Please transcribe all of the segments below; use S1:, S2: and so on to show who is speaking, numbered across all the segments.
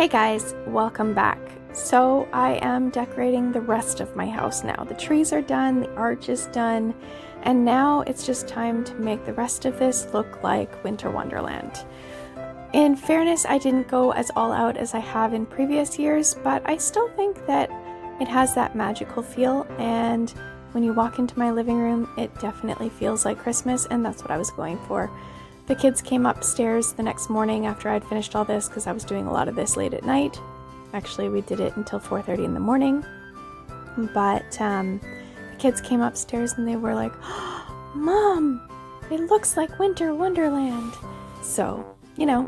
S1: Hey guys, welcome back. So I am decorating the rest of my house now. The trees are done, the arch is done, and now it's just time to make the rest of this look like Winter Wonderland. In fairness, I didn't go as all out as I have in previous years, but I still think that it has that magical feel, and when you walk into my living room, it definitely feels like Christmas, and that's what I was going for. The kids came upstairs the next morning after I'd finished all this because I was doing a lot of this late at night. Actually, we did it until 4:30 in the morning. But the kids came upstairs and they were like, "Oh, Mom, it looks like Winter Wonderland." So,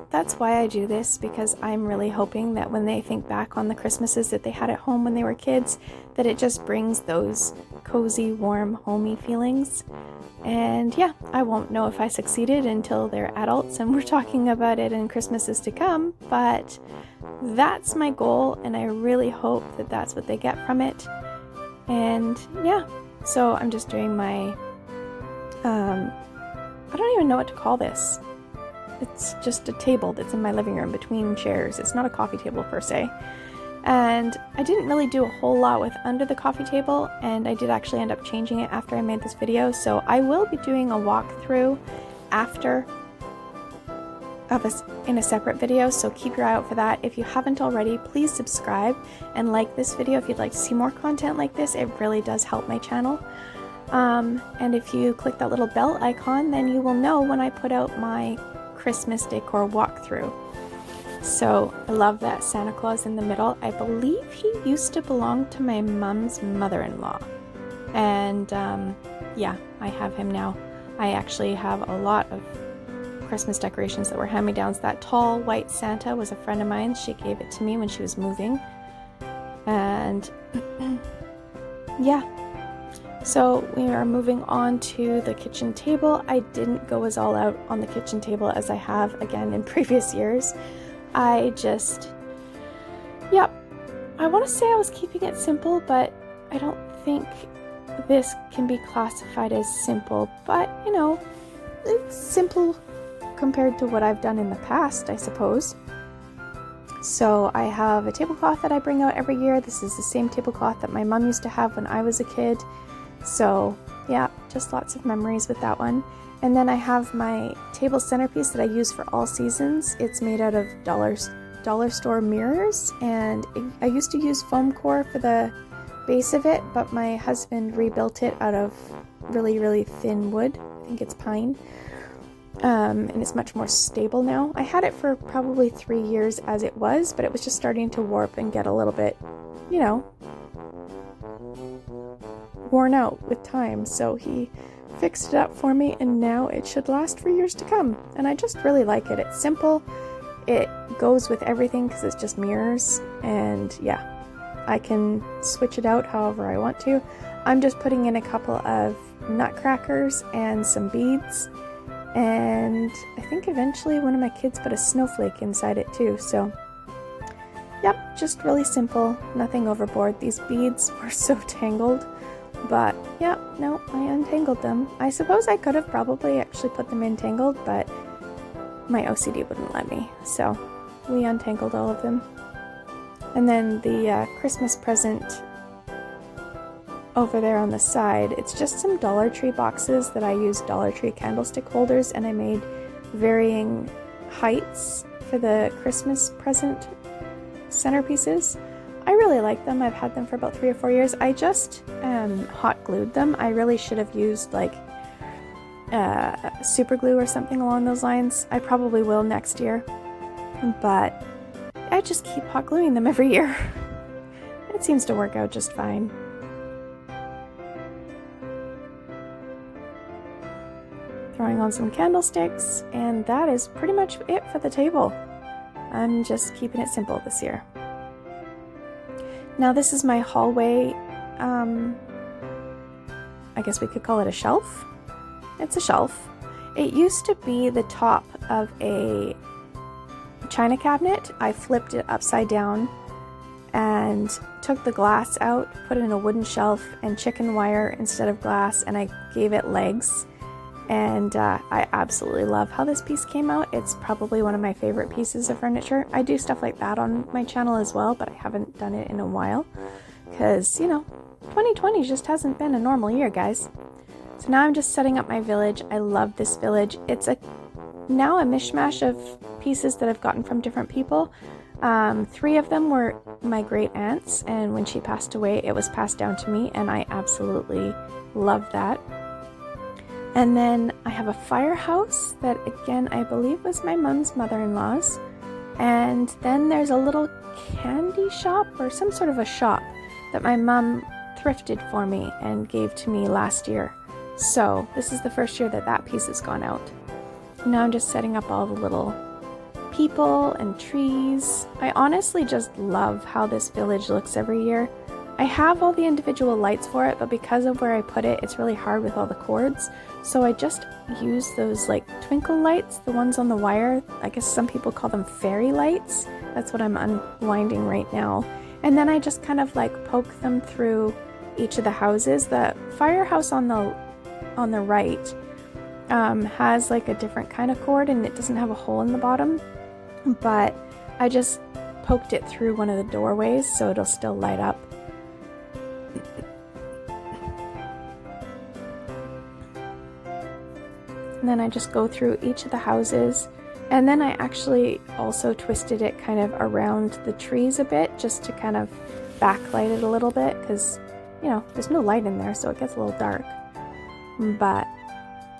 S1: that's why I do this, because I'm really hoping that when they think back on the Christmases that they had at home when they were kids, that it just brings those cozy, warm, homey feelings. And yeah, I won't know if I succeeded until they're adults and we're talking about it in Christmases to come, but that's my goal, and I really hope that that's what they get from it. And yeah, so I'm just doing my, I don't even know what to call this. It's just a table that's in my living room between chairs. It's not a coffee table per se. And I didn't really do a whole lot with under the coffee table, and I did actually end up changing it after I made this video, so I will be doing a walkthrough after of this in a separate video, so keep your eye out for that. If you haven't already, please subscribe and like this video if you'd like to see more content like this. It really does help my channel. And if you click that little bell icon, then you will know when I put out my Christmas decor walkthrough. So I love that Santa Claus in the middle. I believe he used to belong to my mom's mother-in-law. And yeah, I have him now. I actually have a lot of Christmas decorations that were hand-me-downs. That tall white Santa was a friend of mine. She gave it to me when she was moving. And yeah. So we are moving on to the kitchen table. I didn't go as all out on the kitchen table as I have again in previous years. I want to say I was keeping it simple, but I don't think this can be classified as simple, but it's simple compared to what I've done in the past, I suppose. So I have a tablecloth that I bring out every year. This is the same tablecloth that my mom used to have when I was a kid. So yeah, just lots of memories with that one. And then I have my table centerpiece that I use for all seasons. It's made out of dollar store mirrors, and I used to use foam core for the base of it, but my husband rebuilt it out of really, really thin wood. I think it's pine. And it's much more stable now. I had it for probably 3 years as it was, but it was just starting to warp and get a little bit, worn out with time. So he fixed it up for me, and now it should last for years to come. And I just really like it. It's simple. It goes with everything because it's just mirrors, and yeah, I can switch it out however I want to. I'm just putting in a couple of nutcrackers and some beads, and I think eventually one of my kids put a snowflake inside it too. So yep, just really simple, nothing overboard. These beads were so tangled, but yeah, no, I untangled them. I suppose I could have probably actually put them in tangled, but my OCD wouldn't let me, so we untangled all of them. And then the Christmas present over there on the side, it's just some Dollar Tree boxes that I used Dollar Tree candlestick holders, and I made varying heights for the Christmas present centerpieces. I really like them. I've had them for about 3 or 4 years. I just hot glued them. I really should have used like super glue or something along those lines. I probably will next year, but I just keep hot gluing them every year. It seems to work out just fine. Throwing on some candlesticks, and that is pretty much it for the table. I'm just keeping it simple this year. Now this is my hallway, I guess we could call it a shelf. It's a shelf. It used to be the top of a china cabinet. I flipped it upside down and took the glass out, put it in a wooden shelf and chicken wire instead of glass, and I gave it legs. And I absolutely love how this piece came out. It's probably one of my favorite pieces of furniture. I do stuff like that on my channel as well, but I haven't done it in a while because, you know, 2020 just hasn't been a normal year, guys. So now I'm just setting up my village. I love this village. It's now a mishmash of pieces that I've gotten from different people. 3 of them were my great aunt's, and when she passed away, it was passed down to me, and I absolutely love that. And then I have a firehouse that, again, I believe was my mom's mother-in-law's. And then there's a little candy shop or some sort of a shop that my mom thrifted for me and gave to me last year. So this is the first year that that piece has gone out. Now I'm just setting up all the little people and trees. I honestly just love how this village looks every year. I have all the individual lights for it, but because of where I put it, it's really hard with all the cords. So I just use those like twinkle lights, the ones on the wire. I guess some people call them fairy lights. That's what I'm unwinding right now. And then I just kind of like poke them through each of the houses. The firehouse on the right has like a different kind of cord, and it doesn't have a hole in the bottom. But I just poked it through one of the doorways so it'll still light up. And then I just go through each of the houses, and then I actually also twisted it kind of around the trees a bit just to kind of backlight it a little bit because, you know, there's no light in there, so it gets a little dark. But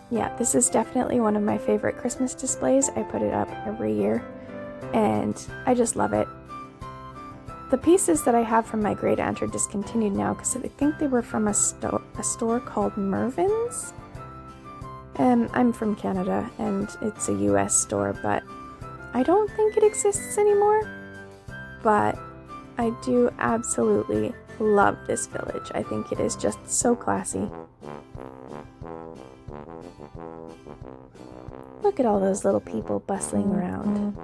S1: yeah, this is definitely one of my favorite Christmas displays. I put it up every year and I just love it. The pieces that I have from my great aunt are discontinued now because I think they were from a store called Mervyn's. I'm from Canada and it's a US store, but I don't think it exists anymore. But I do absolutely love this village. I think it is just so classy. Look at all those little people bustling around.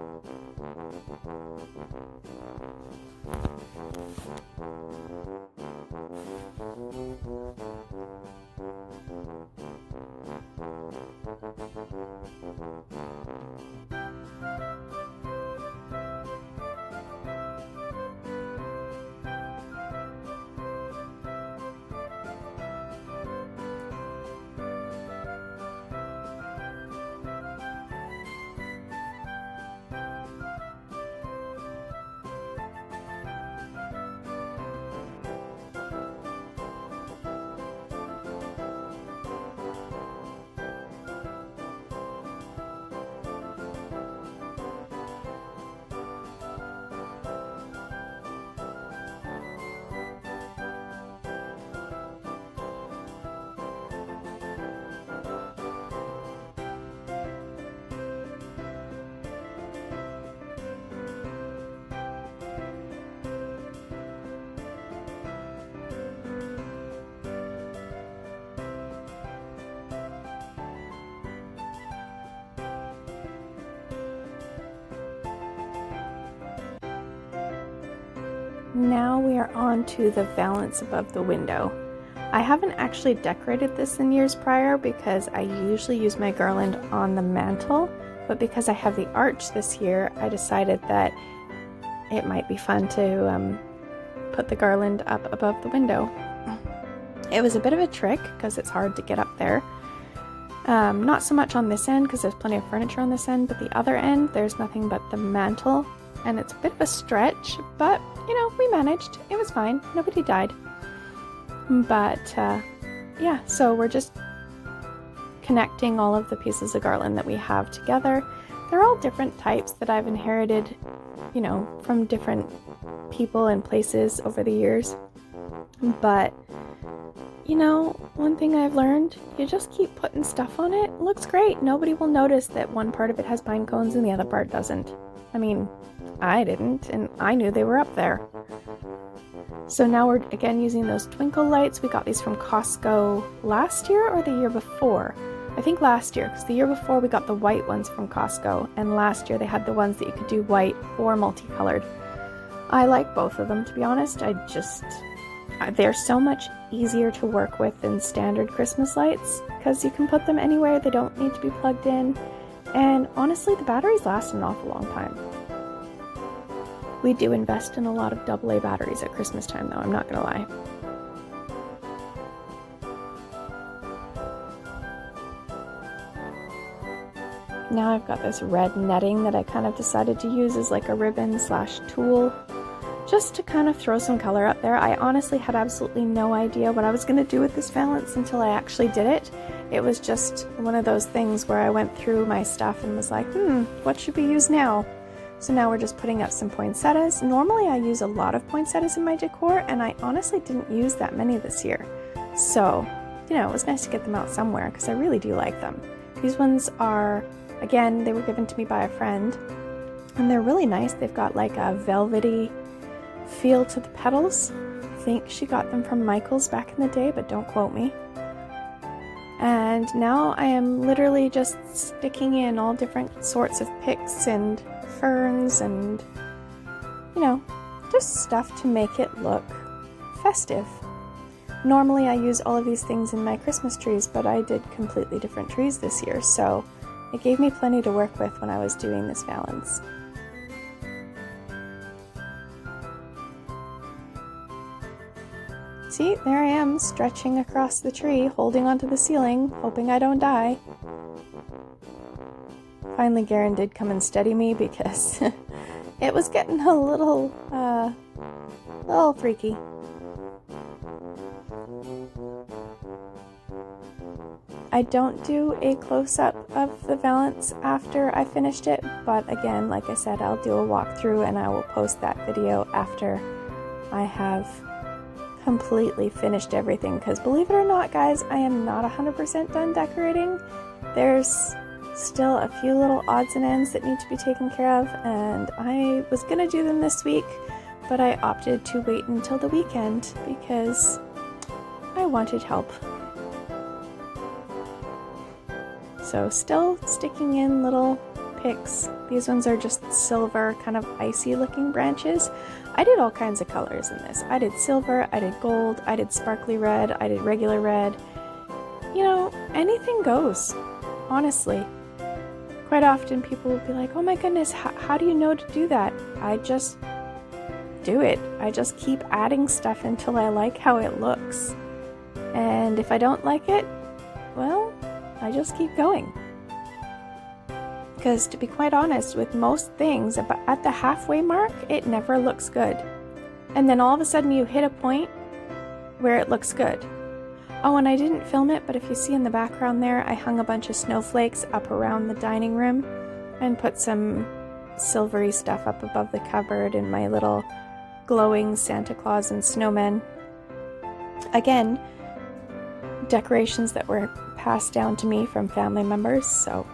S1: Now we are on to the valance above the window. I haven't actually decorated this in years prior because I usually use my garland on the mantle, but because I have the arch this year, I decided that it might be fun to put the garland up above the window. It was a bit of a trick because it's hard to get up there. Not so much on this end because there's plenty of furniture on this end, but the other end there's nothing but the mantle, and it's a bit of a stretch, but you know, we managed. It was fine. Nobody died. But yeah, so we're just connecting all of the pieces of garland that we have together. They're all different types that I've inherited, you know, from different people and places over the years. But, you know, one thing I've learned, you just keep putting stuff on it. It looks great. Nobody will notice that one part of it has pine cones and the other part doesn't. I mean, I didn't, and I knew they were up there. So now we're again using those twinkle lights. We got these from Costco last year or the year before. I think last year, because the year before we got the white ones from Costco, and last year they had the ones that you could do white or multicolored. I like both of them, to be honest. They're so much easier to work with than standard Christmas lights because you can put them anywhere, they don't need to be plugged in, and honestly the batteries last an awful long time. We do invest in a lot of AA batteries at Christmas time though, I'm not gonna lie. Now I've got this red netting that I kind of decided to use as like a ribbon / tulle, just to kind of throw some color up there. I honestly had absolutely no idea what I was going to do with this valance until I actually did it. It was just one of those things where I went through my stuff and was like, what should we use now? So now we're just putting up some poinsettias. Normally I use a lot of poinsettias in my decor, and I honestly didn't use that many this year. So, you know, it was nice to get them out somewhere because I really do like them. These ones are, again, they were given to me by a friend, and they're really nice. They've got like a velvety feel to the petals. I think she got them from Michael's back in the day, but don't quote me. And now I am literally just sticking in all different sorts of picks and ferns and, you know, just stuff to make it look festive. Normally I use all of these things in my Christmas trees, but I did completely different trees this year, so it gave me plenty to work with when I was doing this valance. See, there I am, stretching across the tree, holding onto the ceiling, hoping I don't die. Finally, Garen did come and steady me because it was getting a little freaky. I don't do a close-up of the valance after I finished it, but again, like I said, I'll do a walkthrough and I will post that video after I have completely finished everything, because believe it or not, guys, I am not 100% done decorating. There's still a few little odds and ends that need to be taken care of, and I was gonna do them this week, but I opted to wait until the weekend because I wanted help. So still sticking in little picks. These ones are just silver, kind of icy looking branches. I did all kinds of colors in this. I did silver, I did gold, I did sparkly red, I did regular red. You know, anything goes, honestly. Quite often people will be like, oh my goodness, how do you know to do that? I just do it. I just keep adding stuff until I like how it looks. And if I don't like it, well, I just keep going. Because to be quite honest, with most things, at the halfway mark, it never looks good. And then all of a sudden you hit a point where it looks good. Oh, and I didn't film it, but if you see in the background there, I hung a bunch of snowflakes up around the dining room and put some silvery stuff up above the cupboard and my little glowing Santa Claus and snowmen. Again, decorations that were passed down to me from family members, so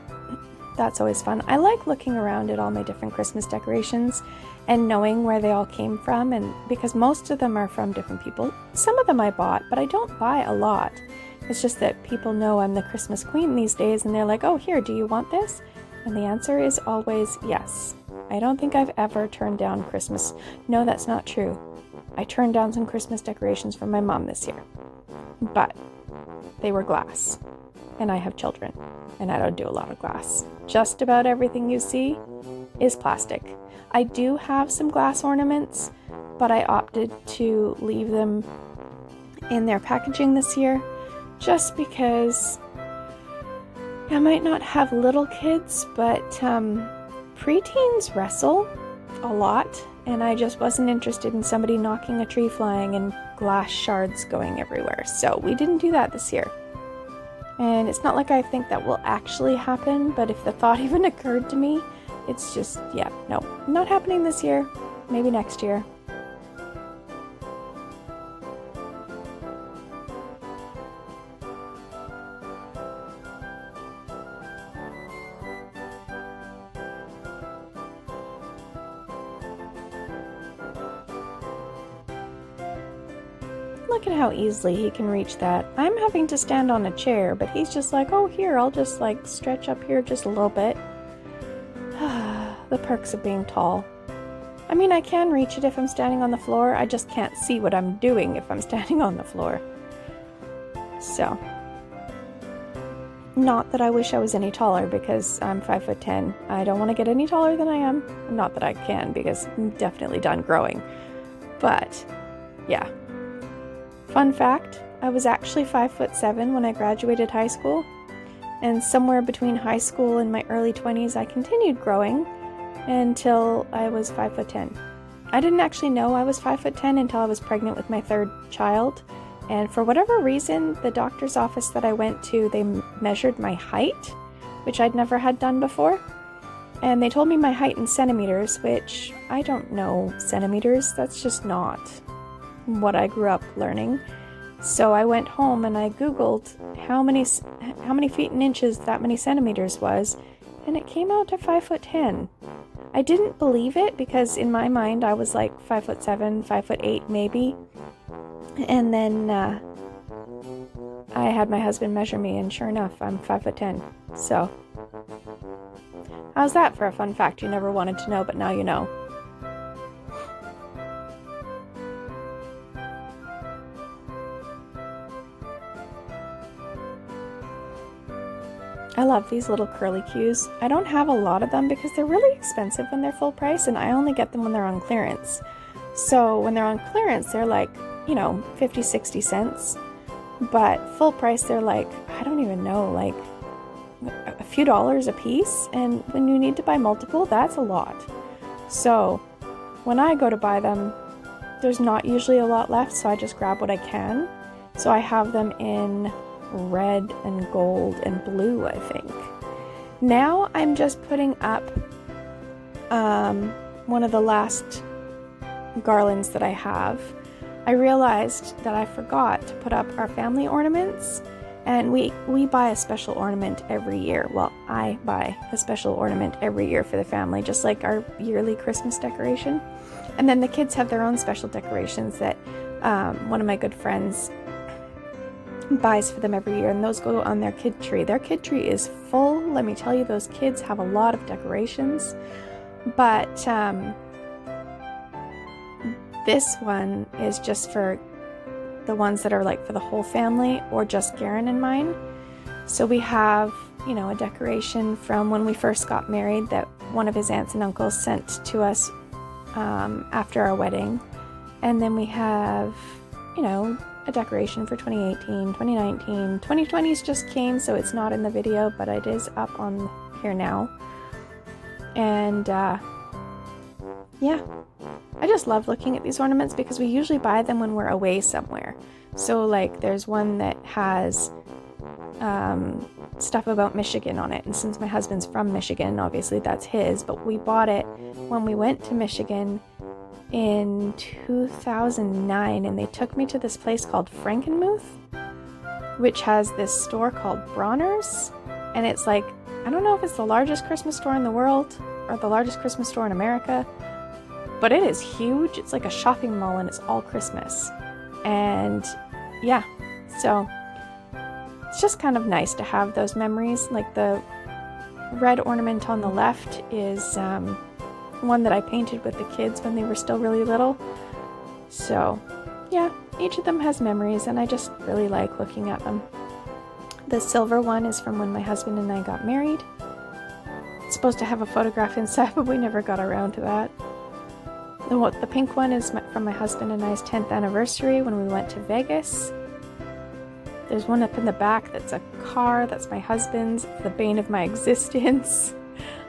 S1: that's always fun. I like looking around at all my different Christmas decorations and knowing where they all came from, and because most of them are from different people. Some of them I bought, but I don't buy a lot. It's just that people know I'm the Christmas queen these days and they're like, oh, here, do you want this? And the answer is always yes. I don't think I've ever turned down Christmas. No, that's not true. I turned down some Christmas decorations from my mom this year, but they were glass. And I have children, and I don't do a lot of glass. Just about everything you see is plastic. I do have some glass ornaments, but I opted to leave them in their packaging this year, just because I might not have little kids, but preteens wrestle a lot, and I just wasn't interested in somebody knocking a tree flying and glass shards going everywhere. So we didn't do that this year. And it's not like I think that will actually happen, but if the thought even occurred to me, it's just, yeah, no, not happening this year, maybe next year. Look at how easily he can reach that. I'm having to stand on a chair, but he's just like, oh, here, I'll just like stretch up here just a little bit. The perks of being tall. I mean, I can reach it if I'm standing on the floor. I just can't see what I'm doing if I'm standing on the floor. So, not that I wish I was any taller because I'm 5'10". I don't want to get any taller than I am. Not that I can because I'm definitely done growing. But, yeah. Fun fact, I was actually 5'7" when I graduated high school. And somewhere between high school and my early 20s, I continued growing until I was 5'10". I didn't actually know I was 5'10" until I was pregnant with my third child. And for whatever reason, the doctor's office that I went to, they measured my height, which I'd never had done before. And they told me my height in centimeters, which I don't know centimeters. That's just not what I grew up learning. So I went home and I Googled how many feet and inches that many centimeters was, and it came out to 5'10". I didn't believe it because in my mind I was like 5'7", 5'8" maybe. And then I had my husband measure me, and sure enough, I'm 5'10". So, how's that for a fun fact you never wanted to know, but now you know? I love these little curly cues. I don't have a lot of them because they're really expensive when they're full price, and I only get them when they're on clearance. So when they're on clearance, they're like, 50, 60 cents. But full price, they're like, I don't even know, like a few dollars a piece. And when you need to buy multiple, that's a lot. So when I go to buy them, there's not usually a lot left, so I just grab what I can. So I have them in red and gold and blue, I think. Now I'm just putting up one of the last garlands that I have. I realized that I forgot to put up our family ornaments, and we buy a special ornament every year. Well, I buy a special ornament every year for the family, just like our yearly Christmas decoration. And then the kids have their own special decorations that one of my good friends buys for them every year, and those go on their kid tree. Their kid tree is full. Let me tell you, those kids have a lot of decorations. But this one is just for the ones that are like for the whole family, or just Garen and mine. So we have, a decoration from when we first got married that one of his aunts and uncles sent to us after our wedding. And then we have, a decoration for 2018, 2019. 2020's just came, so it's not in the video, but it is up on here now. And yeah, I just love looking at these ornaments because we usually buy them when we're away somewhere. So like there's one that has stuff about Michigan on it, and since my husband's from Michigan, obviously that's his, but we bought it when we went to Michigan in 2009, and they took me to this place called Frankenmuth, which has this store called Bronner's, and it's like, I don't know if it's the largest Christmas store in the world or the largest Christmas store in America, but it is huge. It's like a shopping mall, and it's all Christmas. And yeah, so it's just kind of nice to have those memories. Like the red ornament on the left is one that I painted with the kids when they were still really little. So yeah, each of them has memories, and I just really like looking at them. The silver one is from when my husband and I got married. It's supposed to have a photograph inside, but we never got around to that. The pink one is from my husband and I's 10th anniversary when we went to Vegas. There's one up in the back that's a car. That's my husband's. It's the bane of my existence.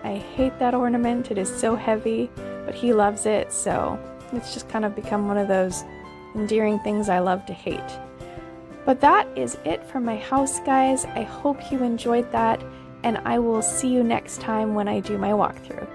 S1: I hate that ornament. It is so heavy, but he loves it, so it's just kind of become one of those endearing things I love to hate. But that is it for my house, guys. I hope you enjoyed that, and I will see you next time when I do my walkthrough.